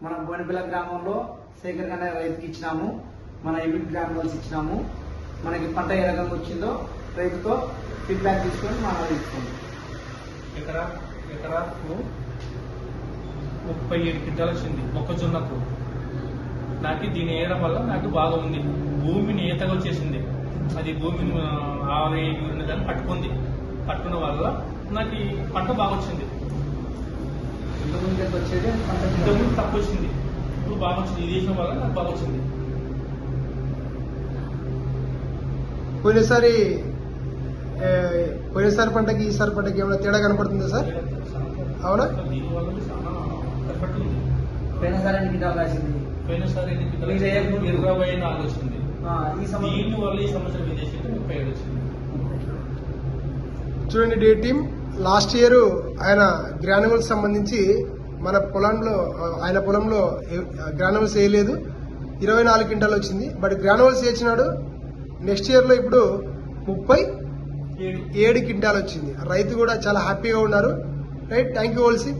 మన బోనిపల్లి గ్రామంలో శేఖర్ అనే రైతుకి ఇచ్చినాము, మన యూనిట్ గ్రామాల్స్ ఇచ్చినాము. మనకి పంట ఏ రకంగా వచ్చిందో రైతుతో ఫీడ్బ్యాక్ తీసుకొని మనం ఇస్తున్నాం. ఎకరాకు 37 క్వింటాలు వచ్చింది మొక్కజొన్నకు. నాకు దీని వేయడం వల్ల నాకు బాగా ఉంది. భూమిని ఈతగా వచ్చేసింది. అది భూమిని దాన్ని పట్టుకున్న వల్ల నాకు ఈ పంట బాగా వచ్చింది. ఇంతకుముందు వచ్చేది ఇంతకుముందు తక్కువ వచ్చింది, ఇప్పుడు బాగా వచ్చింది. ఇది వేసిన వల్ల నాకు బాగా వచ్చింది. పోయినసారి పంటకి ఈసారి పంటకి ఏమైనా తేడా కనపడుతుందా సార్? అవునా? దీనివల్ల చాలా ఎఫెక్ట్ ఉంది. పోయినసారి ఎన్ని కింటాలు రాసింది? పోయినసారి 24 వచ్చింది. దీని వల్ల ఈ సంవత్సరం విదేశీ 37 వచ్చింది. చూడండి డే టీమ్, లాస్ట్ ఇయర్ ఆయన గ్రాన్యువల్స్ సంబంధించి మన పొలంలో ఆయన పొలంలో గ్రాన్యువల్స్ వేయలేదు, 24 క్వింటాలు వచ్చింది. బట్ గ్రాన్యువల్స్ వేసినాడు. నెక్స్ట్ ఇయర్ లో ఇప్పుడు 37 క్వింటాలు వచ్చింది. రైతు కూడా చాలా హ్యాపీగా ఉన్నారు. Right, thank you ఓల్సీ.